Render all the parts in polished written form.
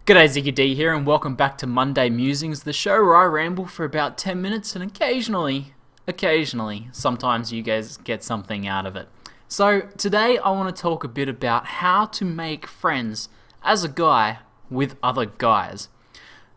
G'day, ZiggyD here, and welcome back to Monday Musings, the show where I ramble for about 10 minutes and occasionally, sometimes you guys get something out of it. So today I want to talk a bit about how to make friends as a guy with other guys.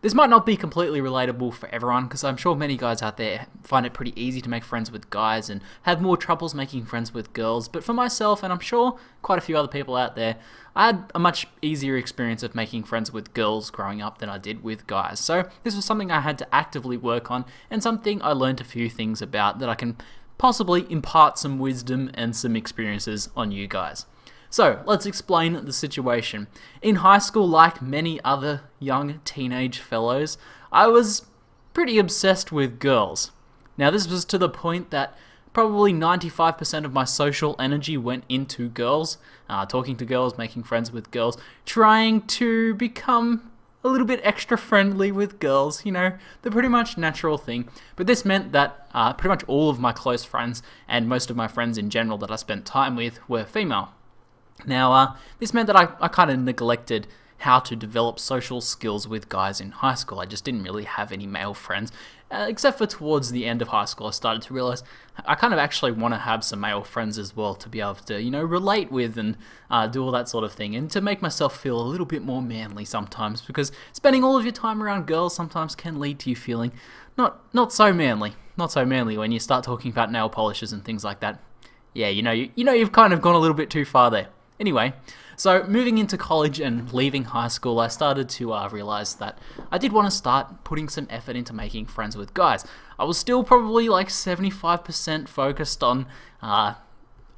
This might not be completely relatable for everyone, because I'm sure many guys out there find it pretty easy to make friends with guys and have more troubles making friends with girls, but for myself, and I'm sure quite a few other people out there, I had a much easier experience of making friends with girls growing up than I did with guys. So this was something I had to actively work on, and something I learned a few things about that I can possibly impart some wisdom and some experiences on you guys. So, let's explain the situation. In high school, like many other young teenage fellows, I was pretty obsessed with girls. Now, this was to the point that probably 95% of my social energy went into girls, talking to girls, making friends with girls, trying to become a little bit extra friendly with girls, you know, the pretty much natural thing. But this meant that pretty much all of my close friends, and most of my friends in general that I spent time with, were female. Now, this meant that I kind of neglected how to develop social skills with guys in high school. I just didn't really have any male friends, except for towards the end of high school I started to realize I kind of actually want to have some male friends as well to be able to, you know, relate with and do all that sort of thing, and to make myself feel a little bit more manly sometimes, because spending all of your time around girls sometimes can lead to you feeling not so manly when you start talking about nail polishes and things like that. Yeah, you've kind of gone a little bit too far there. Anyway, so moving into college and leaving high school, I started to realize that I did want to start putting some effort into making friends with guys. I was still probably like 75% focused on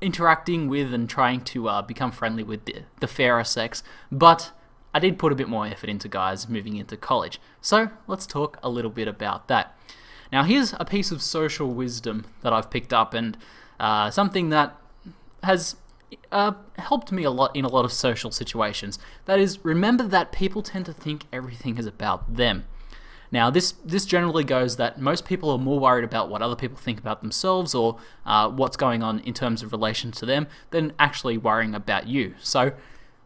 interacting with and trying to become friendly with the fairer sex, but I did put a bit more effort into guys moving into college. So let's talk a little bit about that. Now, here's a piece of social wisdom that I've picked up, and something that has helped me a lot in a lot of social situations. That is, remember that people tend to think everything is about them. Now, this generally goes that most people are more worried about what other people think about themselves, or what's going on in terms of relation to them, than actually worrying about you. So,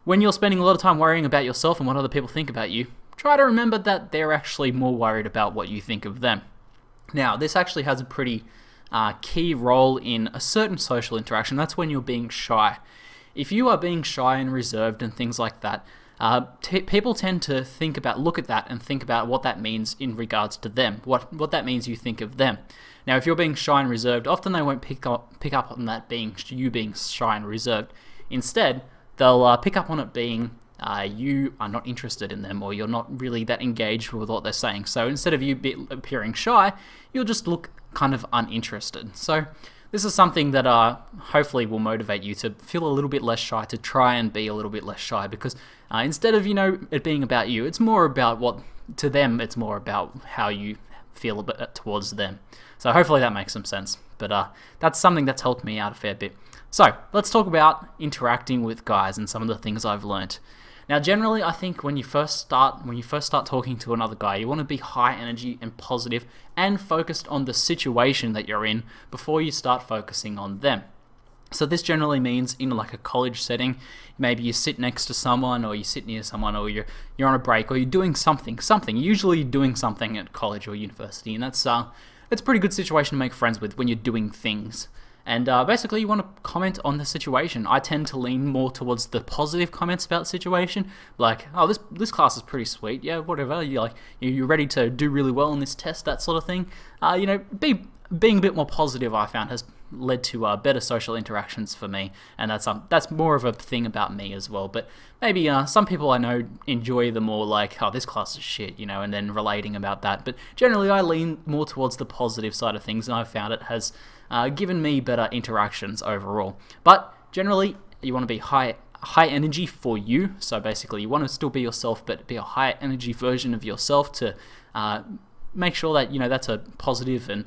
when you're spending a lot of time worrying about yourself and what other people think about you, try to remember that they're actually more worried about what you think of them. Now, this actually has a pretty key role in a certain social interaction. That's when you're being shy. If you are being shy and reserved and things like that, people tend to look at that and think about what that means in regards to them, what that means you think of them. Now, if you're being shy and reserved, often they won't pick up on that being you being shy and reserved. Instead, they'll pick up on it being you are not interested in them, or you're not really that engaged with what they're saying. So instead of you appearing shy, you'll just look kind of uninterested. So this is something that hopefully will motivate you to feel a little bit less shy, to try and be a little bit less shy, because instead of, it being about you, it's more about to them, it's more about how you feel towards them. So hopefully that makes some sense. But that's something that's helped me out a fair bit. So let's talk about interacting with guys and some of the things I've learned. Now, generally, I think when you first start talking to another guy, you want to be high energy and positive and focused on the situation that you're in before you start focusing on them. So this generally means in like a college setting, maybe you sit next to someone, or you sit near someone, or you're on a break, or you're doing something. Usually doing something at college or university, and that's a pretty good situation to make friends with when you're doing things. And basically, you want to comment on the situation. I tend to lean more towards the positive comments about the situation, like, "Oh, this class is pretty sweet. Yeah, whatever. You're ready to do really well in this test, that sort of thing." Being a bit more positive, I found, has led to better social interactions for me, and that's more of a thing about me as well. But maybe some people I know enjoy the more like, "Oh, this class is shit," and then relating about that. But generally, I lean more towards the positive side of things, and I've found it has given me better interactions overall. But generally, you want to be high energy for you. So basically, you want to still be yourself, but be a high energy version of yourself to make sure that that's a positive, and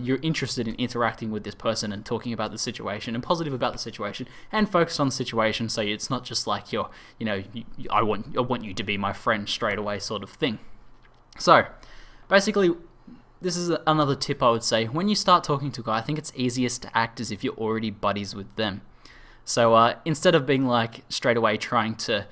you're interested in interacting with this person and talking about the situation and positive about the situation and focused on the situation. So it's not just like I want you to be my friend straight away sort of thing. So basically, this is another tip I would say. When you start talking to a guy, I think it's easiest to act as if you're already buddies with them. So instead of being like straight away trying to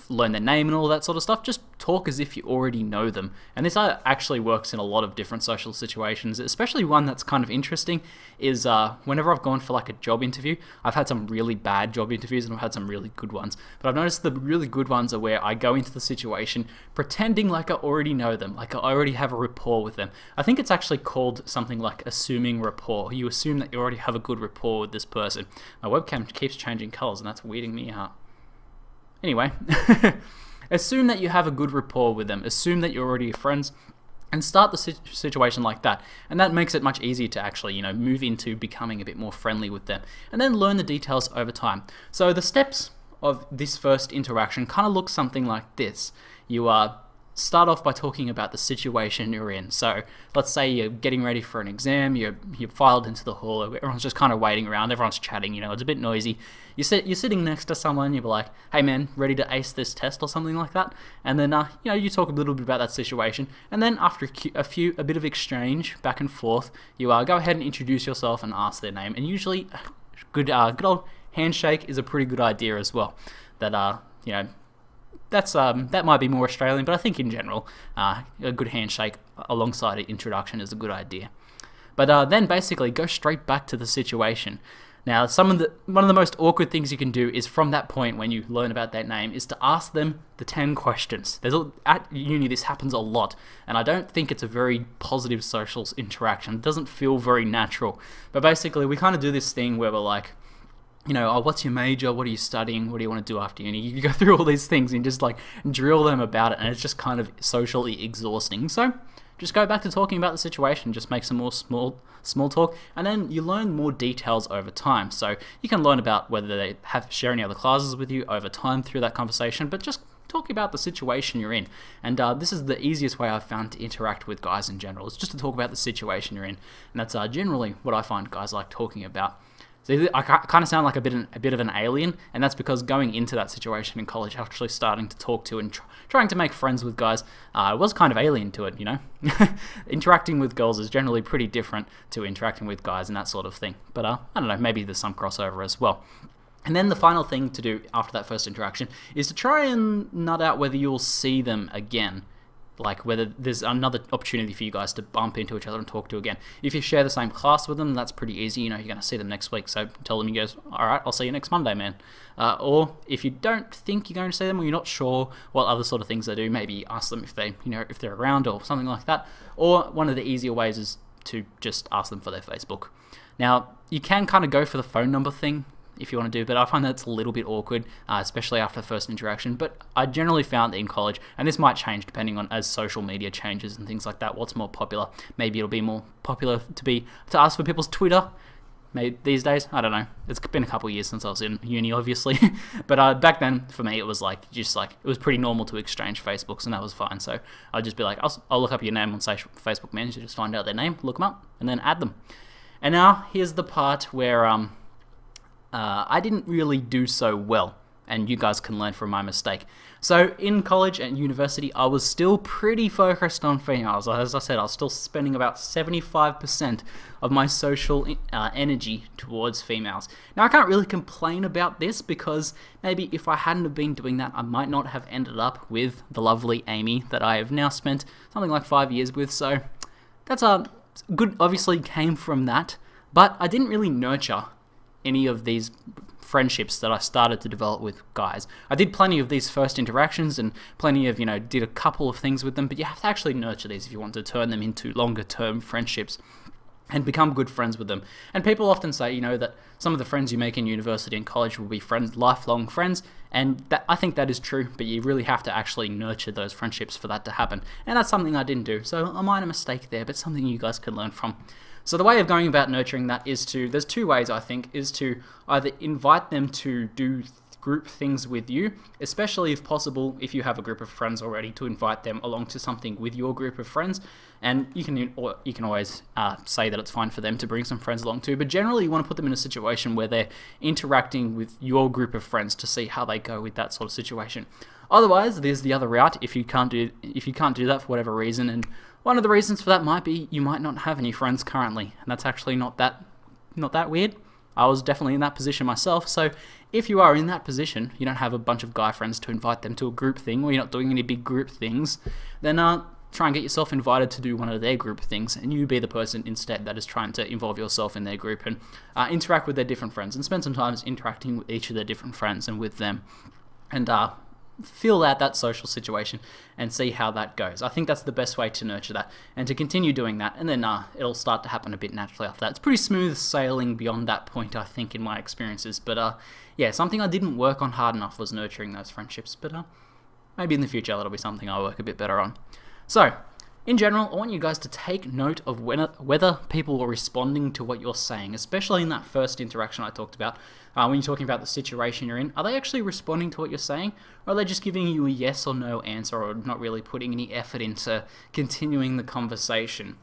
learn their name and all that sort of stuff. Just talk as if you already know them. And this actually works in a lot of different social situations, especially one that's kind of interesting is whenever I've gone for like a job interview, I've had some really bad job interviews and I've had some really good ones. But I've noticed the really good ones are where I go into the situation pretending like I already know them, like I already have a rapport with them. I think it's actually called something like assuming rapport. You assume that you already have a good rapport with this person. My webcam keeps changing colors and that's weirding me out. Anyway, assume that you have a good rapport with them. Assume that you're already friends and start the situation like that. And that makes it much easier to actually, move into becoming a bit more friendly with them. And then learn the details over time. So the steps of this first interaction kind of look something like this. You start off by talking about the situation you're in. So let's say you're getting ready for an exam, you're filed into the hall, everyone's just kind of waiting around, everyone's chatting, it's a bit noisy. You're sitting next to someone, you're like, hey man, ready to ace this test or something like that? And then, you talk a little bit about that situation. And then after a bit of exchange back and forth, you go ahead and introduce yourself and ask their name. And usually good old handshake is a pretty good idea as well. That might be more Australian, but I think in general, a good handshake alongside an introduction is a good idea. But then basically go straight back to the situation. Now, one of the most awkward things you can do is from that point when you learn about that name is to ask them the 10 questions. At uni, this happens a lot, and I don't think it's a very positive social interaction. It doesn't feel very natural. But basically, we kind of do this thing where we're like, what's your major? What are you studying? What do you want to do after uni? You go through all these things and just like drill them about it, and it's just kind of socially exhausting. So just go back to talking about the situation, just make some more small talk, and then you learn more details over time. So you can learn about whether they share any other classes with you over time through that conversation, but just talk about the situation you're in. And this is the easiest way I've found to interact with guys in general, is just to talk about the situation you're in. And that's generally what I find guys like talking about. So I kind of sound like a bit of an alien, and that's because going into that situation in college, actually starting to talk to and trying to make friends with guys, I was kind of alien to it, Interacting with girls is generally pretty different to interacting with guys and that sort of thing. But I don't know, maybe there's some crossover as well. And then the final thing to do after that first interaction is to try and nut out whether you'll see them again. Like whether there's another opportunity for you guys to bump into each other and talk to again. If you share the same class with them, that's pretty easy. You're going to see them next week, so tell them, all right, I'll see you next Monday, man. Or if you don't think you're going to see them, or you're not sure what other sort of things they do, maybe ask them if they're around or something like that. Or one of the easier ways is to just ask them for their Facebook. Now, you can kind of go for the phone number thing if you want to do, but I find that it's a little bit awkward, especially after the first interaction. But I generally found that in college, and this might change depending on as social media changes and things like that, what's more popular. Maybe it'll be more popular to ask for people's Twitter. Maybe these days, I don't know. It's been a couple of years since I was in uni, obviously. But back then, for me, it was it was pretty normal to exchange Facebooks, and that was fine. So I'd just be like, I'll look up your name on Facebook Messenger, just find out their name, look them up, and then add them. And now here's the part where I didn't really do so well, and you guys can learn from my mistake. So in college and university, I was still pretty focused on females. As I said, I was still spending about 75% of my social energy towards females. Now, I can't really complain about this because maybe if I hadn't have been doing that, I might not have ended up with the lovely Amy that I have now spent something like 5 years with. So that's good, obviously came from that, but I didn't really nurture any of these friendships that I started to develop with guys. I did plenty of these first interactions and plenty of, did a couple of things with them, but you have to actually nurture these if you want to turn them into longer term friendships and become good friends with them. And people often say, that some of the friends you make in university and college will be lifelong friends, and I think that is true, but you really have to actually nurture those friendships for that to happen. And that's something I didn't do, so a minor mistake there, but something you guys can learn from. So the way of going about nurturing that there's two ways, I think, is to either invite them to do group things with you, especially if possible, if you have a group of friends already, to invite them along to something with your group of friends. And you can always say that it's fine for them to bring some friends along too, but generally you want to put them in a situation where they're interacting with your group of friends to see how they go with that sort of situation. Otherwise, there's the other route if you can't do that for whatever reason, and one of the reasons for that might be you might not have any friends currently, and that's actually not that weird. I was definitely in that position myself. So if you are in that position, you don't have a bunch of guy friends to invite them to a group thing, or you're not doing any big group things, then try and get yourself invited to do one of their group things, and you be the person instead that is trying to involve yourself in their group and interact with their different friends, and spend some time interacting with each of their different friends and with them, and feel out that social situation and see how that goes. I think that's the best way to nurture that, and to continue doing that, and then it'll start to happen a bit naturally after that. It's pretty smooth sailing beyond that point, I think, in my experiences. But yeah, something I didn't work on hard enough was nurturing those friendships, but maybe in the future that'll be something I'll work a bit better on. So, in general, I want you guys to take note of whether people are responding to what you're saying, especially in that first interaction I talked about. When you're talking about the situation you're in, are they actually responding to what you're saying, or are they just giving you a yes or no answer, or not really putting any effort into continuing the conversation?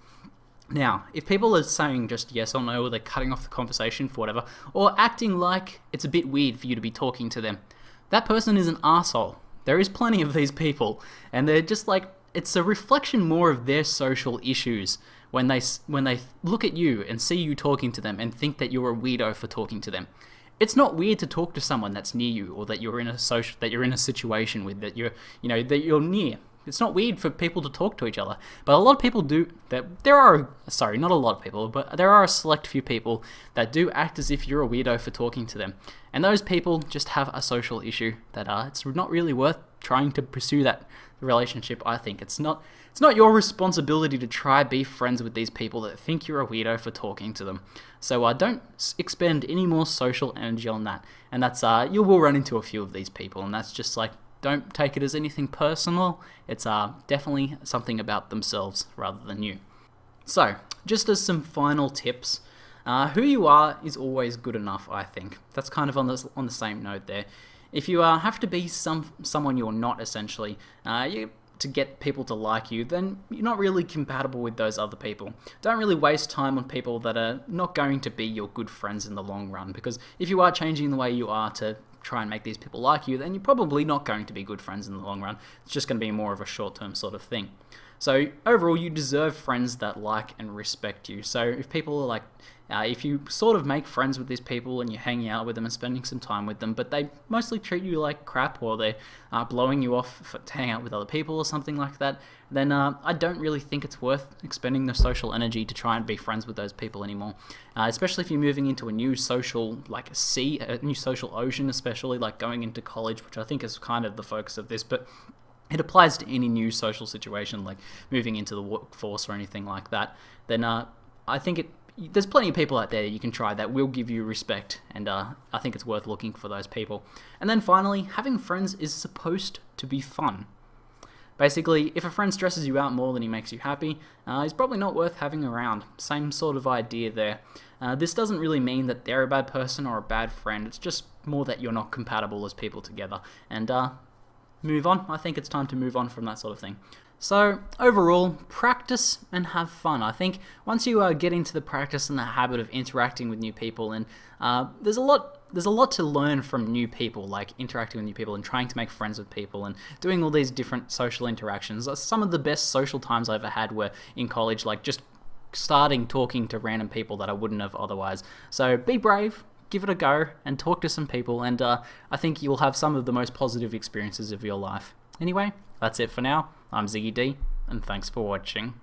Now, if people are saying just yes or no, or they're cutting off the conversation for whatever, or acting like it's a bit weird for you to be talking to them, that person is an asshole. There is plenty of these people, and they're just like, it's a reflection more of their social issues when they look at you and see you talking to them and think that you're a weirdo for talking to them. It's not weird to talk to someone that's near you, or that you're in a situation with, that you're near. It's not weird for people to talk to each other, but a lot of people do. Not a lot of people, but there are a select few people that do act as if you're a weirdo for talking to them, and those people just have a social issue that it's not really worth trying to pursue that relationship. I think it's not your responsibility to try be friends with these people that think you're a weirdo for talking to them. So don't expend any more social energy on that, and that's you will run into a few of these people, and that's just like, don't take it as anything personal. It's definitely something about themselves rather than you. So, just as some final tips, who you are is always good enough, I think. That's kind of on the same note there. If you have to be someone you're not, essentially, to get people to like you, then you're not really compatible with those other people. Don't really waste time on people that are not going to be your good friends in the long run, because if you are changing the way you are to try and make these people like you, then you're probably not going to be good friends in the long run. It's just going to be more of a short-term sort of thing. So overall, you deserve friends that like and respect you. So if people are like, if you sort of make friends with these people and you're hanging out with them and spending some time with them, but they mostly treat you like crap, or they're blowing you off to hang out with other people or something like that, then I don't really think it's worth expending the social energy to try and be friends with those people anymore. Especially if you're moving into a new social, like a new social ocean, especially like going into college, which I think is kind of the focus of this, but it applies to any new social situation, like moving into the workforce or anything like that. Then I think there's plenty of people out there you can try that will give you respect, and I think it's worth looking for those people. And then finally, having friends is supposed to be fun. Basically, if a friend stresses you out more than he makes you happy, he's probably not worth having around. Same sort of idea there. This doesn't really mean that they're a bad person or a bad friend. It's just more that you're not compatible as people together. And move on. I think it's time to move on from that sort of thing. So overall, practice and have fun. I think once you get into the practice and the habit of interacting with new people, and there's a lot to learn from new people, like interacting with new people and trying to make friends with people and doing all these different social interactions. Some of the best social times I ever had were in college, like just starting talking to random people that I wouldn't have otherwise. So be brave, give it a go, and talk to some people, and I think you'll have some of the most positive experiences of your life. Anyway, that's it for now. I'm ZiggyD, and thanks for watching.